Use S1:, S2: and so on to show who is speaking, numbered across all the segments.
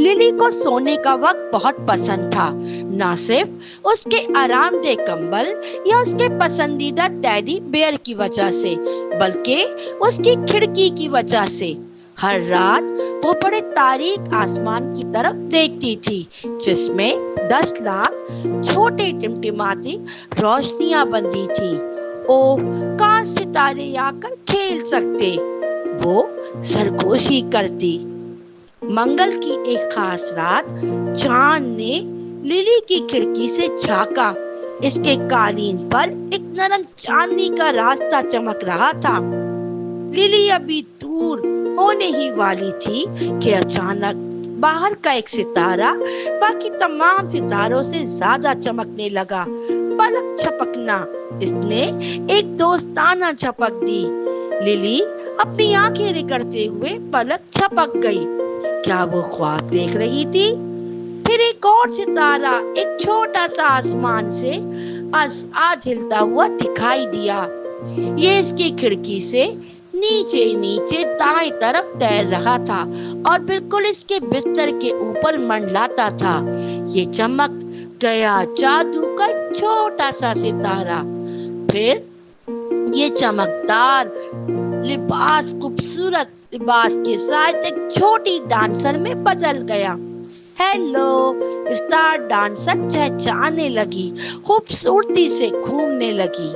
S1: Lily को सोने का वक्त बहुत पसंद था, ना सिर्फ उसके आरामदेह कंबल या उसके पसंदीदा टेडी बेयर की वजह से, बल्कि उसकी खिड़की की वजह से। हर रात वो बड़े तारीक आसमान की तरफ देखती थी, जिसमें 10 लाख छोटे टिमटिमाती रोशनियां बंधी थी। ओह, काश सितारे आकर खेल सकते, वो सरगोशी करती। मंगल की एक खास रात चांद ने लिली की खिड़की से झांका। इसके कालीन पर एक नरम चांदनी का रास्ता चमक रहा था। लिली अभी दूर होने ही वाली थी कि अचानक बाहर का एक सितारा बाकी तमाम सितारों से ज्यादा चमकने लगा। पलक झपकना, इसने एक दोस्ताना झपक दी। लिली अपनी आंखें रिकड़ते हुए पलक झपक गई। क्या वो ख्वाब देख रही थी? फिर एक और सितारा एक छोटा सा आसमान से आज हिलता हुआ दिखाई दिया। ये इसकी खिड़की से नीचे नीचे दाएं तरफ तैर रहा था और बिल्कुल इसके बिस्तर के ऊपर मंडलाता था। ये चमक गया जादू का छोटा सा सितारा। फिर ये चमकदार लिबास खूबसूरत लिबास के साथ एक छोटी डांसर में बदल गया। हेलो, स्टार डांसर चहचहाने लगी, खूबसूरती से घूमने लगी।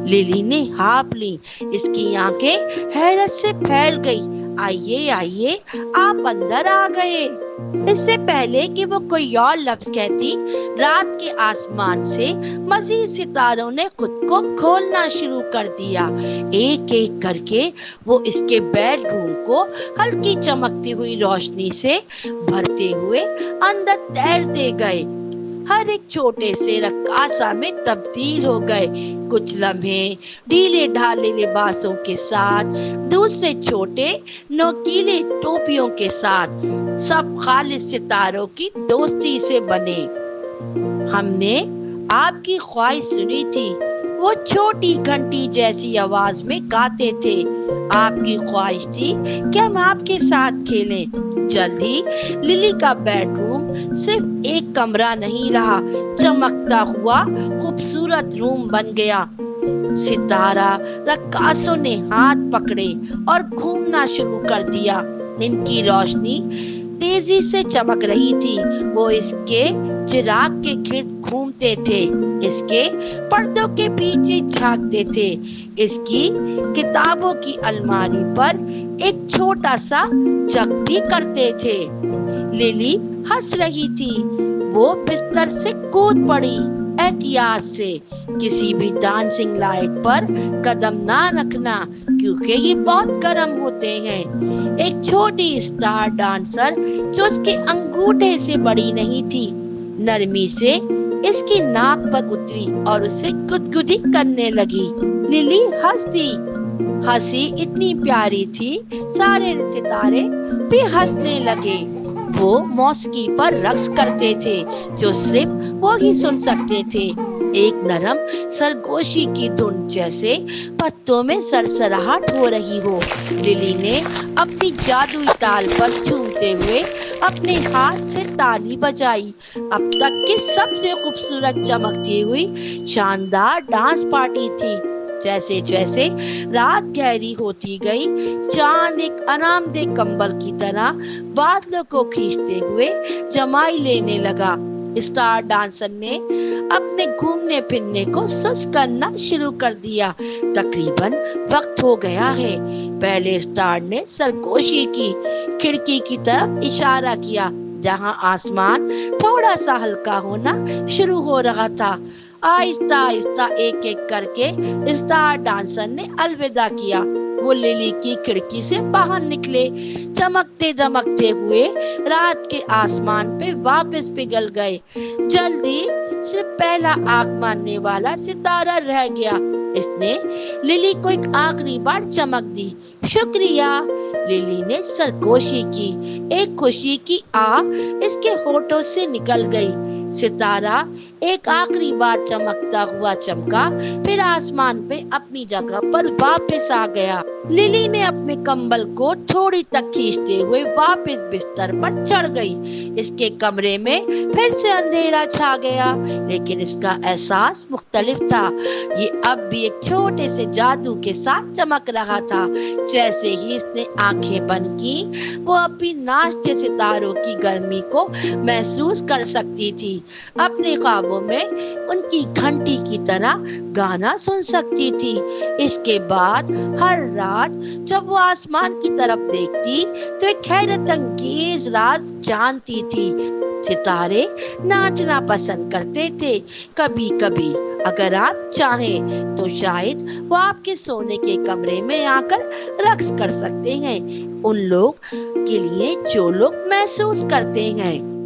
S1: लिली ने हाँफ ली, इसकी आंखें हैरत से फैल गई। आइए आइए, आप अंदर आ गए। इससे पहले कि वो कोई और लफ्ज कहती, रात के आसमान से मजीद सितारों ने खुद को खोलना शुरू कर दिया। एक एक करके वो इसके बेडरूम को हल्की चमकती हुई रोशनी से भरते हुए अंदर तैरते गए। हर एक छोटे से रक्कासा में तब्दील हो गए। कुछ लम्हे ढीले ढाले लिबासों के साथ, दूसरे छोटे नोकीले टोपियों के साथ, सब खालिस सितारों की दोस्ती से बने। हमने आपकी ख्वाहिश सुनी थी, वो छोटी घंटी जैसी आवाज में गाते थे। आपकी ख्वाहिश थी कि हम आपके साथ खेलें। जल्दी लिली का बेडरूम सिर्फ एक कमरा नहीं रहा, चमकता हुआ खूबसूरत रूम बन गया। सितारा रक्कासों ने हाथ पकड़े और घूमना शुरू कर दिया। इनकी रोशनी तेजी से चमक रही थी। वो इसके चिराग के गिर्द घूमते थे, इसके पर्दों के पीछे झांकते थे, इसकी किताबों की अलमारी पर एक छोटा सा जग भी करते थे। लिली हंस रही थी। वो बिस्तर से कूद पड़ी, एहतियात से। किसी भी डांसिंग लाइट पर कदम ना रखना, क्योंकि ये बहुत गर्म होते हैं। एक छोटी स्टार डांसर जो उसके अंगूठे से बड़ी नहीं थी, नरमी से इसकी नाक पर उतरी और उसे गुदगुदी करने लगी। लिली हंसती, हंसी इतनी प्यारी थी, सारे सितारे भी हंसने लगे। वो मौसीकी पर रक्स करते थे जो सिर्फ वो ही सुन सकते थे। एक नरम सरगोशी की धुन जैसे पत्तों में सरसराहट हो रही हो। लिली ने अपनी जादुई ताल पर झूमते हुए अपने हाथ से ताली बजाई। अब तक की सबसे खूबसूरत चमकती हुई शानदार डांस पार्टी थी। जैसे जैसे रात गहरी होती गई, चांद एक आरामदेह कंबल की तरह बादलों को खींचते हुए जमाई लेने लगा। स्टार डांसर ने अपने घूमने फिरने को सुस्त करना शुरू कर दिया। तकरीबन वक्त हो गया है। पहले स्टार ने सरगोशी की खिड़की की तरफ इशारा किया, जहां आसमान थोड़ा सा हल्का होना शुरू हो रहा था। आहिस्ता आहिस्ता एक एक करके स्टार डांसर ने अलविदा किया। वो लिली की खिड़की से बाहर निकले, चमकते दमकते हुए रात के आसमान पे वापस पिघल गए। जल्दी सिर्फ पहला आंख मारने वाला सितारा रह गया। इसने लिली को एक आखिरी बार चमक दी। शुक्रिया, लिली ने सरगोशी की। एक खुशी की आह इसके होठों से निकल गई। सितारा ایک آخری بار چمکتا ہوا چمکا، پھر آسمان پہ اپنی جگہ پر واپس آ گیا۔ للی نے اپنے کمبل کو تھوڑی تک کھینچتے ہوئے واپس بستر پر چڑھ گئی۔ اس کے کمرے میں پھر سے اندھیرا چھا گیا، لیکن اس کا احساس مختلف تھا۔ یہ اب بھی ایک چھوٹے سے جادو کے ساتھ چمک رہا تھا۔ جیسے ہی اس نے آنکھیں بند کی، وہ اپنی ناشتے ستاروں کی گرمی کو محسوس کر سکتی تھی۔ اپنے خوابوں میں ان کی گھنٹی کی طرح گانا سن سکتی تھی۔ اس کے بعد ہر رات جب وہ آسمان کی طرف دیکھتی تو ایک حیرت انگیز راز جانتی تھی۔ ستارے ناچنا پسند کرتے تھے۔ کبھی کبھی اگر آپ چاہیں تو شاید وہ آپ کے سونے کے کمرے میں آ کر رقص کر سکتے ہیں، ان لوگ کے لیے جو لوگ محسوس کرتے ہیں